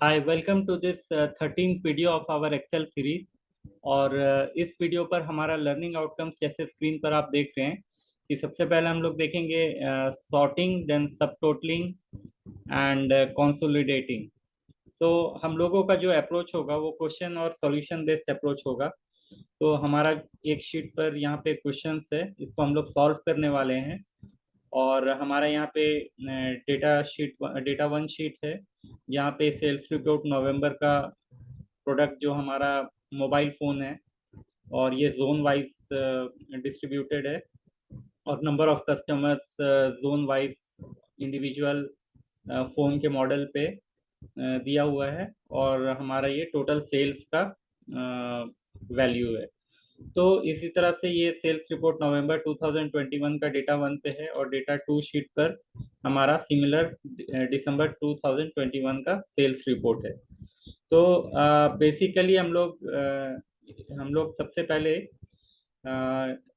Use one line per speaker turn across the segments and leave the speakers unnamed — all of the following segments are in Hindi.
Hi welcome to this 13th video of our Excel series. और इस वीडियो पर हमारा लर्निंग आउटकम्स जैसे स्क्रीन पर आप देख रहे हैं कि सबसे पहले हम लोग देखेंगे सॉर्टिंग, देन सब टोटलिंग एंड कंसोलिडेटिंग। सो हम लोगों का जो अप्रोच होगा वो क्वेश्चन और सॉल्यूशन बेस्ड अप्रोच होगा। तो हमारा एक शीट पर यहाँ पे क्वेश्चंस है, इसको हम लोग सॉल्व करने वाले हैं। और हमारा यहाँ पे डेटा वन शीट है। यहाँ पे सेल्स रिपोर्ट नवंबर का प्रोडक्ट जो हमारा मोबाइल फ़ोन है, और ये जोन वाइज डिस्ट्रीब्यूटेड है। और number of customers zone wise individual phone के मॉडल पे दिया हुआ है। और हमारा ये टोटल सेल्स का वैल्यू है। तो इसी तरह से ये सेल्स रिपोर्ट नवंबर 2021 का डेटा वन पे है, और डेटा टू शीट पर हमारा सिमिलर दिसंबर 2021 का सेल्स रिपोर्ट है। तो बेसिकली हम लोग सबसे पहले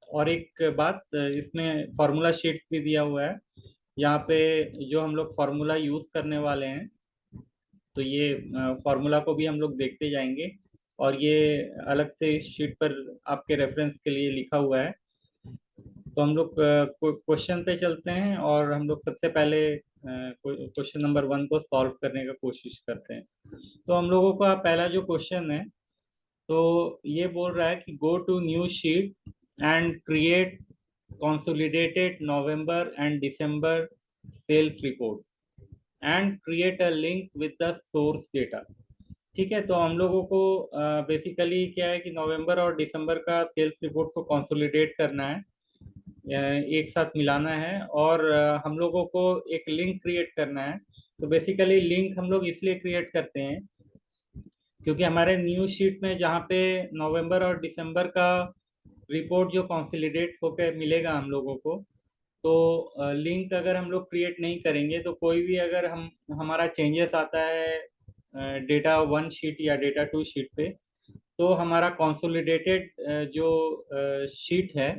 और एक बात, इसमें फार्मूला शीट्स भी दिया हुआ है। यहाँ पे जो हम लोग फार्मूला यूज़ करने वाले हैं, तो ये फार्मूला को भी हम लोग देखते जाएंगे। और ये अलग से शीट पर आपके रेफरेंस के लिए लिखा हुआ है। तो हम लोग क्वेश्चन पे चलते हैं, और हम लोग सबसे पहले क्वेश्चन नंबर वन को सॉल्व करने का कोशिश करते हैं। तो हम लोगों का पहला जो क्वेश्चन है, तो ये बोल रहा है कि go to new sheet and create consolidated November and December sales report and create a link with the source data. ठीक है, तो हम लोगों को बेसिकली क्या है कि नवंबर और दिसंबर का सेल्स रिपोर्ट को कंसोलिडेट करना है, एक साथ मिलाना है, और हम लोगों को एक लिंक क्रिएट करना है। तो बेसिकली लिंक हम लोग इसलिए क्रिएट करते हैं क्योंकि हमारे न्यू शीट में जहाँ पे नवंबर और दिसंबर का रिपोर्ट जो कंसोलिडेट होकर मिलेगा हम लोगों को, तो लिंक अगर हम लोग क्रिएट नहीं करेंगे तो कोई भी अगर हम हमारा चेंजेस आता है डेटा वन शीट या डेटा टू शीट पे, तो हमारा कंसोलिडेटेड जो शीट है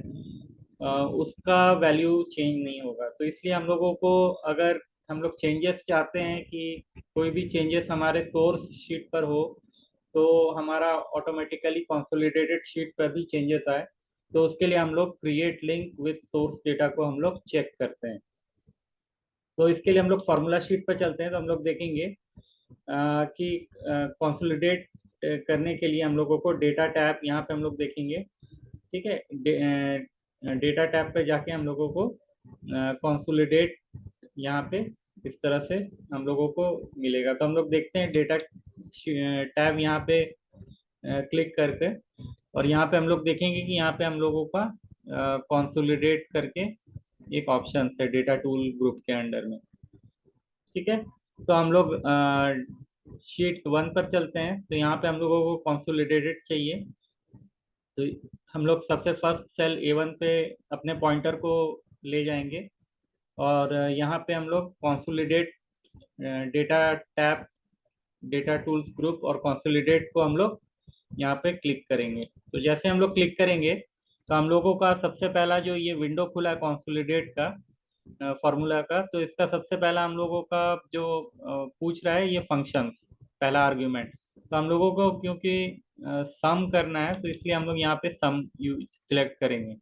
उसका वैल्यू चेंज नहीं होगा। तो इसलिए हम लोगों को, अगर हम लोग चेंजेस चाहते हैं कि कोई भी चेंजेस हमारे सोर्स शीट पर हो, तो हमारा ऑटोमेटिकली कंसोलिडेटेड शीट पर भी चेंजेस आए, तो उसके लिए हम लोग create link with source data को हम लोग चेक करते हैं। तो इसके लिए हम लोग फार्मूला शीट पर चलते हैं। तो हम लोग देखेंगे कि कंसोलिडेट करने के लिए हम लोगों को डेटा टैब यहाँ पे हम लोग देखेंगे। ठीक है, डेटा टैब पे जाके हम लोगों को कंसोलिडेट यहाँ पे इस तरह से हम लोगों को मिलेगा। तो हम लोग देखते हैं डेटा टैब यहाँ पे क्लिक करके, और यहाँ पे हम लोग देखेंगे कि यहाँ पे हम लोगों का कंसोलिडेट करके एक ऑप्शन है डेटा टूल ग्रुप के अंडर में। ठीक है, तो हम लोग शीट वन पर चलते हैं। तो यहाँ पे हम लोगों को कंसोलिडेटेड चाहिए। तो हम लोग सबसे फर्स्ट सेल A1 पे अपने पॉइंटर को ले जाएंगे, और यहाँ पे हम लोग consolidate data tab, data tools group और कंसोलिडेट को हम लोग यहाँ पे क्लिक करेंगे। तो जैसे हम लोग क्लिक करेंगे, तो हम लोगों का सबसे पहला जो ये विंडो खुला है कंसोलिडेट का फार्मूला का, तो इसका सबसे पहला हम लोगों का जो पूछ रहा है ये फंक्शंस, पहला आर्ग्यूमेंट। तो हम लोगों को क्योंकि सम करना है, तो इसलिए हम लोग यहाँ पे सम सिलेक्ट करेंगे।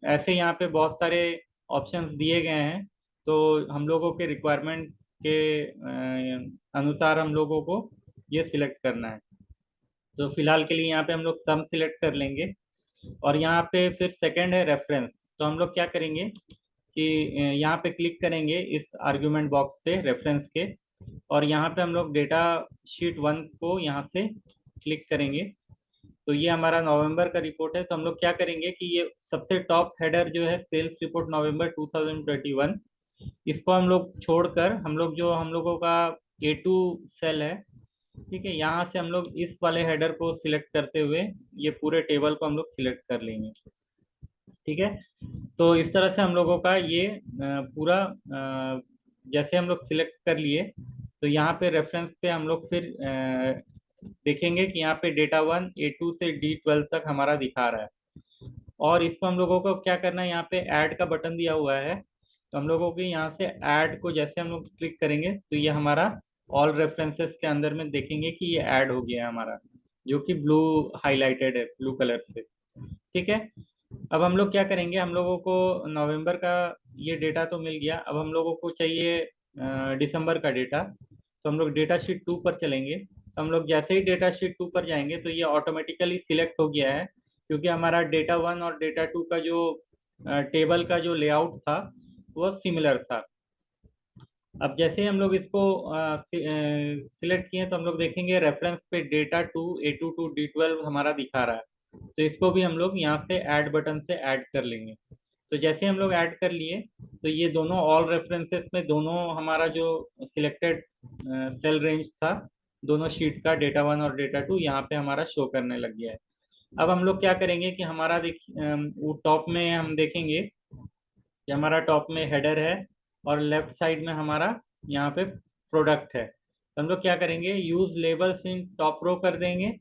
ऐसे यहाँ पे बहुत सारे ऑप्शंस दिए गए हैं, तो हम लोगों के रिक्वायरमेंट के अनुसार हम लोगों को ये सिलेक्ट करना है। तो फिलहाल के लिए यहाँ पे हम लोग सम सिलेक्ट कर लेंगे। और यहाँ पे फिर सेकंड है रेफरेंस। तो हम लोग क्या करेंगे कि यहाँ पे क्लिक करेंगे इस आर्ग्यूमेंट बॉक्स पे रेफरेंस के, और यहाँ पे हम लोग डेटा शीट वन को यहाँ से क्लिक करेंगे। तो ये हमारा नवंबर का रिपोर्ट है। तो हम लोग क्या करेंगे कि ये सबसे टॉप हेडर जो है सेल्स रिपोर्ट नवंबर 2021, इसको हम लोग छोड़कर हम लोग जो हम लोगों का A2 सेल है, ठीक है, यहाँ से हम लोग इस वाले हेडर को सिलेक्ट करते हुए ये पूरे टेबल को हम लोग सिलेक्ट कर लेंगे। ठीक है, तो इस तरह से हम लोगों का ये पूरा जैसे हम लोग सिलेक्ट कर लिए, तो यहाँ पे रेफरेंस पे हम लोग फिर देखेंगे कि यहाँ पे डेटा वन A2 से D12 तक हमारा दिखा रहा है। और इसको हम लोगों को क्या करना है, यहाँ पे ऐड का बटन दिया हुआ है। तो हम लोगों को यहाँ से ऐड को जैसे हम लोग क्लिक करेंगे, तो ये हमारा ऑल रेफरेंसेस के अंदर में देखेंगे कि ये ऐड हो गया है हमारा, जो कि ब्लू हाईलाइटेड है ब्लू कलर से। ठीक है, अब हम लोग क्या करेंगे, हम लोगों को नवंबर का ये डेटा तो मिल गया, अब हम लोगों को चाहिए दिसंबर का डेटा। तो हम लोग डेटा शीट 2 पर चलेंगे। तो हम लोग जैसे ही डेटा शीट 2 पर जाएंगे तो ये ऑटोमेटिकली सिलेक्ट हो गया है, क्योंकि हमारा डेटा 1 और डेटा 2 का जो टेबल का जो लेआउट था वो सिमिलर था। अब जैसे ही हम लोग इसको सिलेक्ट किए तो हम लोग देखेंगे रेफरेंस पे डेटा 2 A2 टू D12 हमारा दिखा रहा है। तो इसको भी हम लोग यहाँ से ऐड बटन से ऐड कर लेंगे। तो जैसे हम लोग ऐड कर लिए तो ये दोनों ऑल रेफरेंसेस में दोनों हमारा जो सिलेक्टेड सेल रेंज था, दोनों शीट का डेटा 1 और डेटा 2 यहाँ पे हमारा शो करने लग गया है। अब हम लोग क्या करेंगे कि हमारा वो टॉप में हम देखेंगे कि हमारा टॉप में हेडर है और लेफ्ट साइड में हमारा यहाँ पे प्रोडक्ट है। तो हम लोग क्या करेंगे, use labels in top row कर देंगे,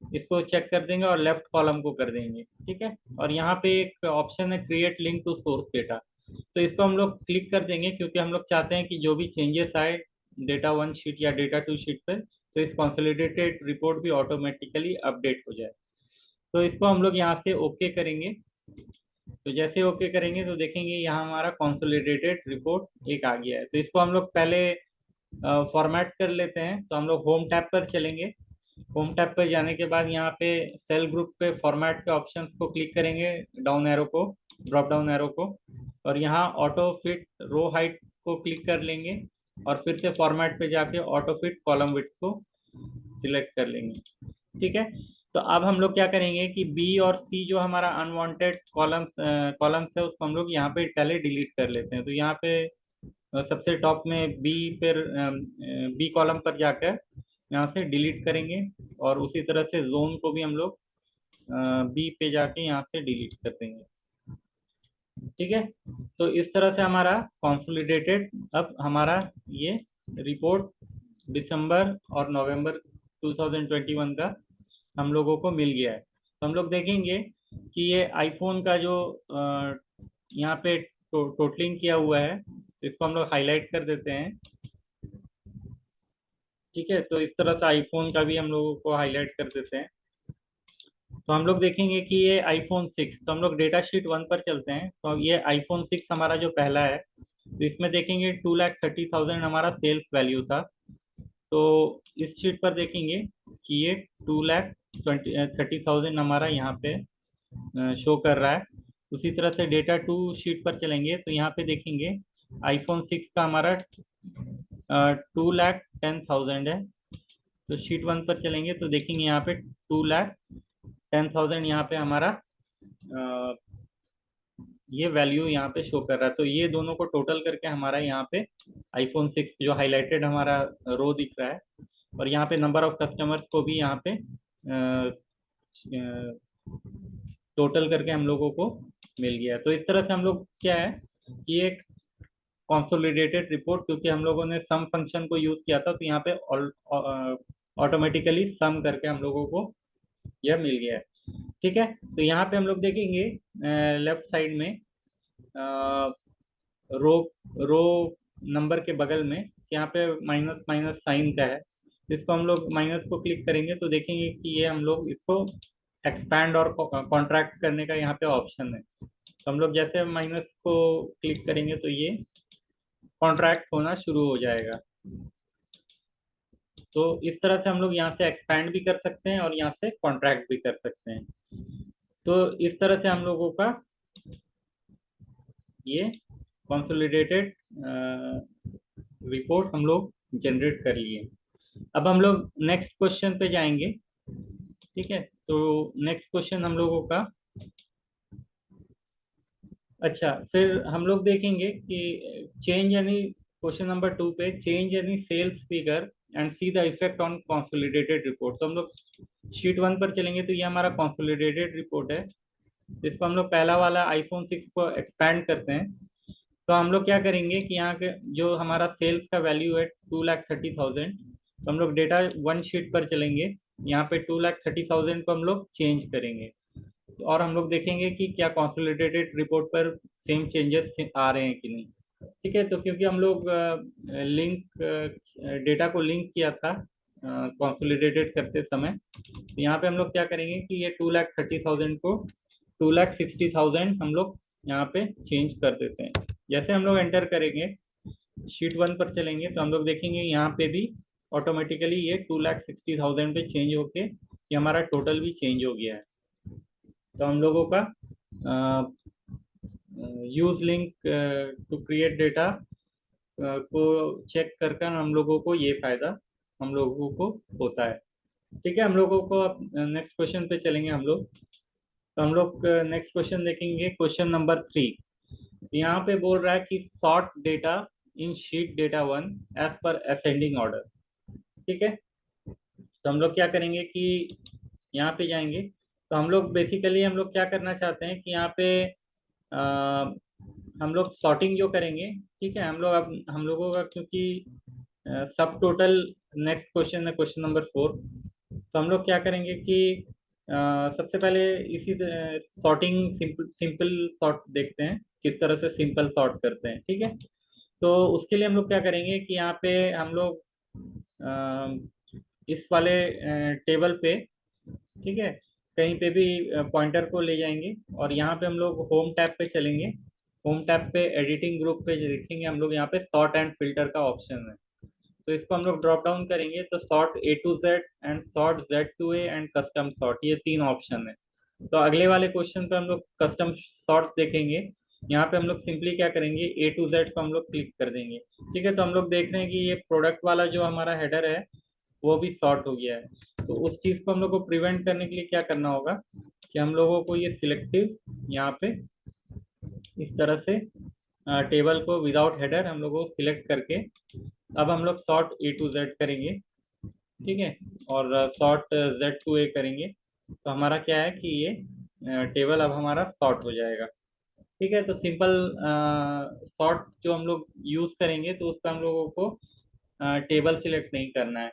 इसको चेक कर देंगे और लेफ्ट कॉलम को कर देंगे। ठीक है, और यहाँ पे एक ऑप्शन है create link to source data, तो इसको हम लोग क्लिक कर देंगे, क्योंकि हम लोग चाहते हैं कि जो भी चेंजेस आए डेटा 1 शीट या डेटा 2 शीट पर, तो इस कंसोलिडेटेड रिपोर्ट भी ऑटोमेटिकली अपडेट हो जाए। तो इसको हम लोग यहाँ से ओके करेंगे। तो जैसे ओके करेंगे तो देखेंगे यहाँ हमारा कंसोलिडेटेड रिपोर्ट एक आ गया है। तो इसको हम लोग पहले फॉर्मेट कर लेते हैं। तो हम लोग होम टैब पर चलेंगे। होम टैब पर जाने के बाद यहाँ पे सेल ग्रुप पे फॉर्मेट के ऑप्शंस को क्लिक करेंगे, डाउन एरो को, ड्रॉप डाउन एरो को, और यहाँ ऑटो फिट रो हाइट को क्लिक कर लेंगे और फिर से फॉर्मेट पे जाके ऑटो फिट कॉलम विड्थ को सिलेक्ट कर लेंगे। ठीक है, तो अब हम लोग क्या करेंगे कि बी और सी जो हमारा अनवांटेड कॉलम्स है उसको हम लोग यहाँ पे पहले डिलीट कर लेते हैं। तो यहाँ पे सबसे टॉप में बी कॉलम पर जाकर यहाँ से डिलीट करेंगे, और उसी तरह से जोन को भी हम लोग बी पे जाके यहाँ से डिलीट कर देंगे। ठीक है, तो इस तरह से हमारा कंसोलिडेटेड अब हमारा ये रिपोर्ट दिसंबर और नवंबर 2021 का हम लोगों को मिल गया है। तो हम लोग देखेंगे कि ये आईफोन का जो यहाँ पे टोटलिंग किया हुआ है, तो इसको हम लोग हाईलाइट कर देते हैं। ठीक है, तो इस तरह से आईफोन का भी हम लोगों को हाईलाइट कर देते हैं। तो हम लोग देखेंगे कि ये आईफोन 6, तो हम लोग डेटा शीट 1 पर चलते हैं। तो ये आईफोन 6 हमारा जो पहला है, तो इसमें देखेंगे 2,30,000 हमारा सेल्स वैल्यू था। तो इस शीट पर देखेंगे कि ये 2,30,000 हमारा यहाँ पे शो कर रहा है। उसी तरह से डेटा 2 शीट पर चलेंगे तो यहाँ पे देखेंगे आईफोन 6 का हमारा 2,10,000 है। तो शीट 1 पर चलेंगे तो देखेंगे यहाँ पे 2,10,000 यहाँ पे हमारा ये वैल्यू यहाँ पे शो कर रहा है। तो ये दोनों को टोटल करके हमारा यहाँ पे आईफोन 6 जो हाईलाइटेड हमारा रो दिख रहा है, और यहाँ पे नंबर ऑफ कस्टमर्स को भी यहाँ पे टोटल करके हम लोगों को मिल गया। तो इस तरह से हम लोग क्या है कि एक कंसोलिडेटेड रिपोर्ट, क्योंकि हम लोगों ने सम फंक्शन को यूज किया था, तो यहाँ पे ऑटोमेटिकली सम करके हम लोगों को यह मिल गया है। ठीक है, तो यहाँ पे हम लोग देखेंगे लेफ्ट साइड में रो रो नंबर के बगल में यहाँ पे माइनस माइनस साइन का है। तो इसको हम लोग माइनस को क्लिक करेंगे तो देखेंगे कि ये हम लोग इसको एक्सपैंड और कॉन्ट्रैक्ट करने का यहाँ पे ऑप्शन है। तो हम लोग जैसे माइनस को क्लिक करेंगे तो ये कॉन्ट्रैक्ट होना शुरू हो जाएगा। तो इस तरह से हम लोग यहाँ से एक्सपैंड भी कर सकते हैं और यहाँ से कॉन्ट्रैक्ट भी कर सकते हैं। तो इस तरह से हम लोगों का ये कंसोलिडेटेड रिपोर्ट हम लोग जनरेट कर लिए। अब हम लोग नेक्स्ट क्वेश्चन पे जाएंगे। ठीक है, तो नेक्स्ट क्वेश्चन हम लोगों का, अच्छा फिर हम लोग देखेंगे कि चेंज यानी क्वेश्चन नंबर 2 पे चेंज यानी sales figure and see the effect on consolidated report. तो हम लोग शीट 1 पर चलेंगे तो ये हमारा कंसोलिडेटेड रिपोर्ट है। इसको हम लोग पहला वाला आईफोन 6 को एक्सपैंड करते हैं। तो हम लोग क्या करेंगे कि यहाँ के जो हमारा सेल्स का वैल्यू है 2,30,000, तो हम लोग डेटा 1 शीट पर चलेंगे, यहाँ पे 2,30,000 को हम लोग चेंज करेंगे, और हम लोग देखेंगे कि क्या कंसोलिडेटेड रिपोर्ट पर सेम चेंजेस आ रहे हैं कि नहीं। ठीक है, तो क्योंकि हम लोग लिंक डेटा को लिंक किया था कंसोलिडेटेड करते समय, तो यहाँ पे हम लोग क्या करेंगे कि ये 2,30,000 को 2,60,000 हम लोग यहाँ पे चेंज कर देते हैं। जैसे हम लोग एंटर करेंगे, शीट 1 पर चलेंगे, तो हम लोग देखेंगे यहाँ पे भी ऑटोमेटिकली ये 2,60,000 पे चेंज होके ये हमारा टोटल भी चेंज हो गया है। तो हम लोगों का use link to create data को चेक कर कर हम लोगों को ये फायदा हम लोगों को होता है। ठीक है, हम लोगों को अब नेक्स्ट क्वेश्चन पे चलेंगे हम लोग। तो हम लोग नेक्स्ट क्वेश्चन देखेंगे, क्वेश्चन नंबर 3। यहाँ पे बोल रहा है कि sort data in sheet data 1 as पर असेंडिंग ऑर्डर। ठीक है, तो हम लोग क्या करेंगे कि यहाँ पे जाएंगे, तो हम लोग बेसिकली हम लोग क्या करना चाहते हैं कि यहाँ पे हम लोग सॉर्टिंग जो करेंगे, ठीक है, हम लोग अब हम लोगों का क्योंकि सब टोटल नेक्स्ट क्वेश्चन है क्वेश्चन नंबर 4, तो हम लोग क्या करेंगे कि सबसे पहले इसी सॉर्टिंग सिंपल सिंपल सॉर्ट देखते हैं किस तरह से सिंपल सॉर्ट करते हैं। ठीक है, तो उसके लिए हम लोग क्या करेंगे कि यहाँ पे हम लोग इस वाले टेबल पे, ठीक है, कहीं पे भी पॉइंटर को ले जाएंगे और यहाँ पे हम लोग होम टैब पे चलेंगे। होम टैब पे एडिटिंग ग्रुप पे देखेंगे हम लोग यहाँ पे सॉर्ट एंड फिल्टर का ऑप्शन है, तो इसको हम लोग ड्रॉप डाउन करेंगे तो sort A to Z and sort Z to A and custom sort, ये 3 ऑप्शन है। तो अगले वाले क्वेश्चन पे हम लोग कस्टम सॉर्ट देखेंगे। यहाँ पे हम लोग सिंपली क्या करेंगे, A to Z को हम लोग क्लिक कर देंगे। ठीक है, तो हम लोग देख रहे हैं कि ये प्रोडक्ट वाला जो हमारा हेडर है वो भी सॉर्ट हो गया है। तो उस चीज को हम लोग को प्रिवेंट करने के लिए क्या करना होगा कि हम लोगों को ये सिलेक्टिव यहाँ पे इस तरह से टेबल को विदाउट हेडर हम लोग को सिलेक्ट करके अब हम लोग सॉर्ट A to Z करेंगे। ठीक है, और सॉर्ट Z to A करेंगे, तो हमारा क्या है कि ये टेबल अब हमारा सॉर्ट हो जाएगा। ठीक है, तो सिंपल सॉर्ट जो हम लोग यूज करेंगे तो उसका हम लोगों को टेबल सिलेक्ट नहीं करना है।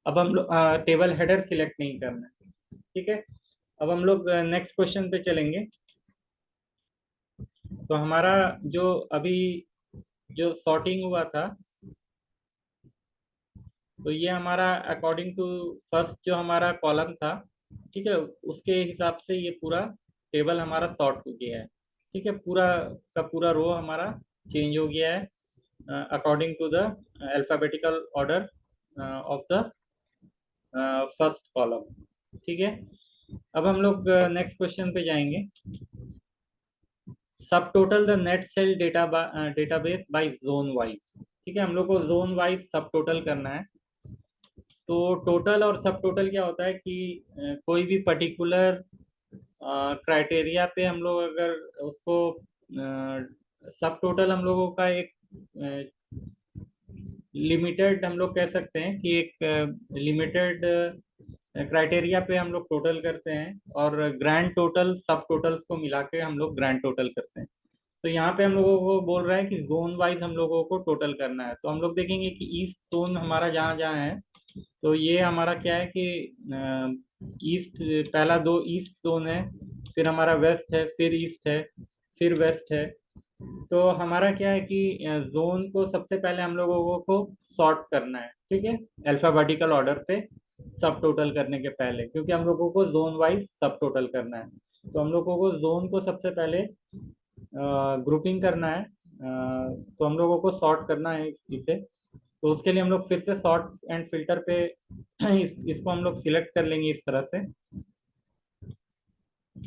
अब हम लोग टेबल हेडर सिलेक्ट नहीं करना है। ठीक है, अब हम लोग नेक्स्ट क्वेश्चन पे चलेंगे। तो हमारा जो अभी जो सॉर्टिंग हुआ था, तो ये हमारा अकॉर्डिंग टू फर्स्ट जो हमारा कॉलम था, ठीक है, उसके हिसाब से ये पूरा टेबल हमारा सॉर्ट हो गया है। ठीक है, पूरा का पूरा रो हमारा चेंज हो गया है according to the alphabetical order of the first column. ठीक है, अब हम लोग नेक्स्ट क्वेश्चन पे जाएंगे। सब total the net sale data database by zone wise. ठीक है, हम लोग को जोन वाइज सब टोटल करना है। तो टोटल और सब टोटल क्या होता है कि कोई भी पर्टिकुलर क्राइटेरिया पे हम लोग अगर उसको सब टोटल हम लोगों का एक लिमिटेड हम लोग कह सकते हैं कि एक लिमिटेड क्राइटेरिया पे हम लोग टोटल करते हैं और ग्रैंड टोटल सब टोटल्स को मिला के हम लोग ग्रैंड टोटल करते हैं। तो यहाँ पे हम लोगों को बोल रहा है कि जोन वाइज हम लोगों को टोटल करना है। तो हम लोग देखेंगे कि ईस्ट जोन हमारा जहाँ जहाँ है, तो ये हमारा क्या है कि ईस्ट, पहला 2 ईस्ट जोन है, फिर हमारा वेस्ट है, फिर ईस्ट है, फिर वेस्ट है। तो हमारा क्या है कि जोन को सबसे पहले हम लोगों को सॉर्ट करना है। ठीक है, अल्फाबेटिकल ऑर्डर पे सब टोटल करने के पहले, क्योंकि हम लोगों को जोन वाइज सब टोटल करना है। तो हम लोगों को जोन को सबसे पहले ग्रुपिंग करना है, तो हम लोगों को सॉर्ट करना है इसे। तो उसके लिए हम लोग फिर से सॉर्ट एंड फिल्टर पे इसको हम लोग सिलेक्ट कर लेंगे इस तरह से।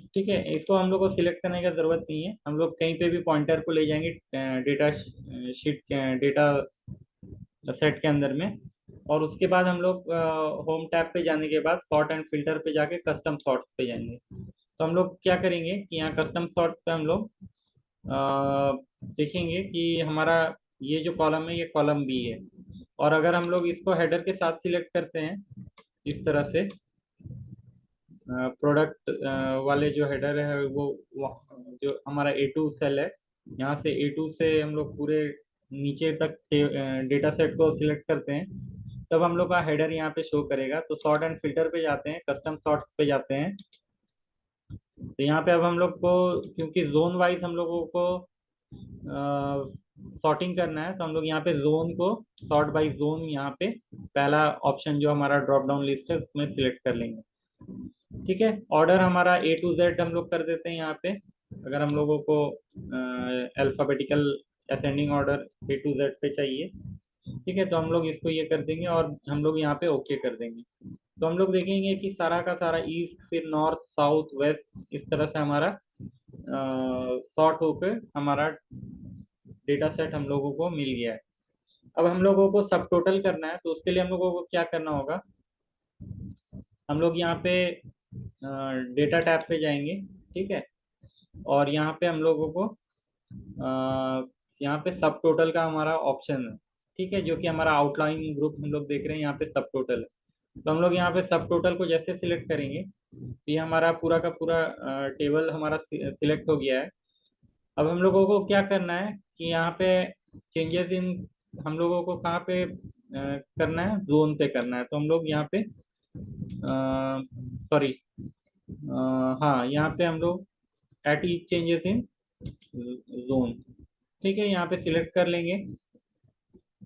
ठीक है, इसको हम लोग को सिलेक्ट करने की जरूरत नहीं है, हम लोग कहीं पे भी पॉइंटर को ले जाएंगे डेटा शीट डेटा सेट के अंदर में, और उसके बाद हम लोग होम टैब पे जाने के बाद सॉर्ट एंड फिल्टर पे जाके कस्टम सॉर्ट्स पे जाएंगे। तो हम लोग क्या करेंगे कि यहाँ कस्टम सॉर्ट्स पे हम लोग देखेंगे कि हमारा ये जो कॉलम है ये कॉलम बी है, और अगर हम लोग इसको हेडर के साथ सिलेक्ट करते हैं इस तरह से, प्रोडक्ट वाले जो हेडर है वो जो हमारा A2 सेल है, यहाँ से A2 से हम लोग पूरे नीचे तक डेटा सेट को सिलेक्ट करते हैं, तब हम लोग का हेडर यहाँ पे शो करेगा। तो सॉर्ट एंड फिल्टर पे जाते हैं, कस्टम सॉर्ट्स पे जाते हैं। तो यहाँ पे अब हम लोग को क्योंकि जोन वाइज हम लोगों को सॉर्टिंग करना है तो हम लोग यहाँ पे जोन को सॉर्ट बाय जोन, यहाँ पे पहला ऑप्शन जो हमारा ड्रॉप डाउन लिस्ट है उसमें सिलेक्ट कर लेंगे। ठीक है, ऑर्डर हमारा A to Z हम लोग कर देते हैं यहाँ पे। अगर हम लोगों को alphabetical ascending order A to Z पे चाहिए, ठीक है, तो हम लोग इसको ये कर देंगे और हम लोग यहाँ पे ओके कर देंगे। तो हम लोग देखेंगे कि सारा का सारा ईस्ट, फिर नॉर्थ, साउथ, वेस्ट, इस तरह से हमारा सॉर्ट होकर हमारा डेटा सेट हम लोगों को मिल गया है। अब हम लोगों को सब टोटल करना है, तो उसके लिए हम लोगों को क्या करना होगा, हम लोग यहाँ पे डेटा टैब पे जाएंगे। ठीक है, और यहाँ पे हम लोगों को यहाँ पे सब टोटल का हमारा ऑप्शन है। ठीक है, जो कि हमारा आउटलाइन ग्रुप हम लोग देख रहे हैं, यहाँ पे सब टोटल है। तो हम लोग यहाँ पे सब टोटल को जैसे सिलेक्ट करेंगे तो ये हमारा पूरा का पूरा टेबल हमारा सिलेक्ट हो गया है। अब हम लोगों को क्या करना है कि यहाँ पे चेंजेस इन, हम लोगों को कहाँ पे करना है, जोन पे करना है। तो हम लोग यहाँ पे सॉरी, हाँ, यहाँ पे हम लोग at each changes in zone, ठीक है, यहाँ पे सिलेक्ट कर लेंगे।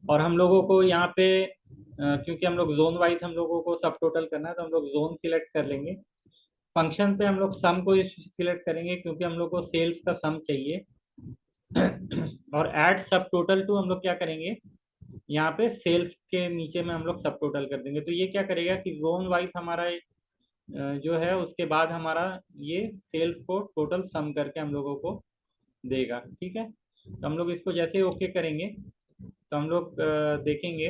और हम लोगों को यहाँ पे क्योंकि हम लोग जोन वाइज हम लोगों को सब टोटल करना है, तो हम लोग जोन सिलेक्ट कर लेंगे। फंक्शन पे हम लोग सम को सिलेक्ट करेंगे क्योंकि हम लोग को सेल्स का सम चाहिए। और ऐड सब टोटल टू हम लोग क्या करेंगे, यहाँ पे सेल्स के नीचे में हम लोग सब टोटल कर देंगे। तो ये क्या करेगा कि जोन वाइज हमारा जो है उसके बाद हमारा ये सेल्स को टोटल सम करके हम लोगों को देगा। ठीक है, तो हम लोग इसको जैसे ओके करेंगे तो हम लोग देखेंगे।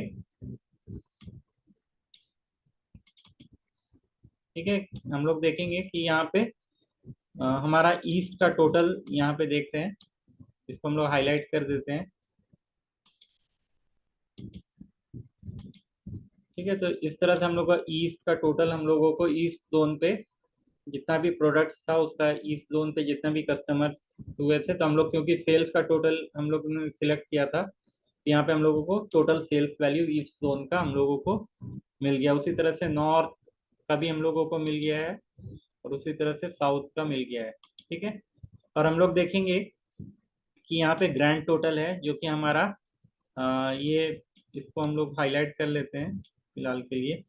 ठीक है, हम लोग देखेंगे कि यहाँ पे हमारा ईस्ट का टोटल यहाँ पे देखते हैं, इसको हम लोग हाईलाइट कर देते हैं। ठीक है, तो इस तरह से हम लोग का ईस्ट का टोटल, हम लोगों को ईस्ट जोन पे जितना भी प्रोडक्ट्स था उसका, ईस्ट जोन पे जितना भी कस्टमर हुए थे, तो हम लोग क्योंकि सेल्स का टोटल हम लोग ने सिलेक्ट किया था, तो यहाँ पे हम लोगों को total sales value east zone का हम लोगों को मिल गया। उसी तरह से नॉर्थ का भी हम लोगों को मिल गया है और उसी तरह से साउथ का मिल गया है। ठीक है, और हम लोग देखेंगे कि यहाँ पे ग्रैंड टोटल है जो कि हमारा ये, इसको हम लोग हाईलाइट कर लेते हैं फिलहाल के लिए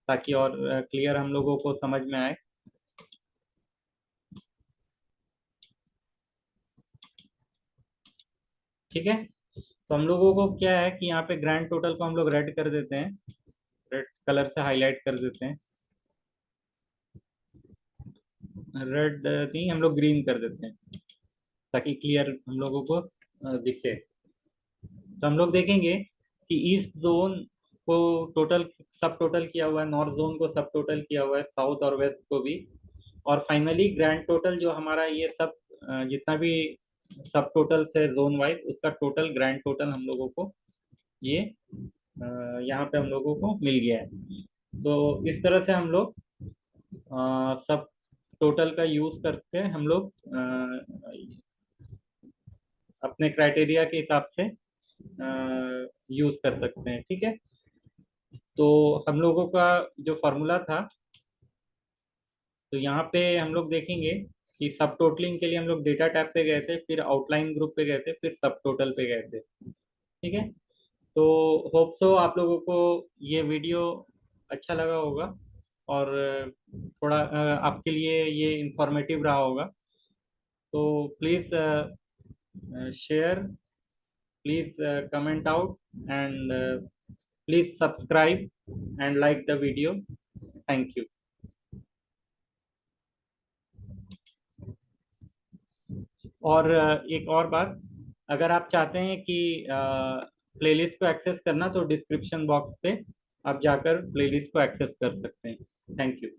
ताकि और क्लियर हम लोगों को समझ में आए। ठीक है, तो हम लोगों को क्या है कि यहाँ पे ग्रैंड टोटल को हम लोग रेड कर देते हैं, रेड कलर से हाईलाइट कर देते हैं। रेड नहीं, हम लोग ग्रीन कर देते हैं ताकि क्लियर हम लोगों को दिखे। तो हम लोग देखेंगे कि ईस्ट जोन को टोटल सब टोटल किया हुआ है, नॉर्थ जोन को सब टोटल किया हुआ है, साउथ और वेस्ट को भी। और फाइनली ग्रैंड टोटल जो हमारा ये सब जितना भी सब टोटल है जोन वाइज, उसका टोटल ग्रैंड टोटल हम लोगों को ये यहाँ पे हम लोगों को मिल गया है। तो इस तरह से हम लोग सब टोटल का यूज करके हम लोग अपने क्राइटेरिया के हिसाब से यूज कर सकते हैं। ठीक है, तो हम लोगों का जो फॉर्मूला था, तो यहाँ पे हम लोग देखेंगे कि सब टोटलिंग के लिए हम लोग डेटा टैब पे गए थे, फिर आउटलाइन ग्रुप पे गए थे, फिर सब टोटल पे गए थे। ठीक है, तो होप सो आप लोगों को ये वीडियो अच्छा लगा होगा और थोड़ा आपके लिए ये इंफॉर्मेटिव रहा होगा। तो please share, please comment out, and please subscribe and like the video. Thank you. और एक और बात, अगर आप चाहते हैं कि प्लेलिस्ट को एक्सेस करना, तो डिस्क्रिप्शन बॉक्स पे आप जाकर प्लेलिस्ट को एक्सेस कर सकते हैं। Thank you.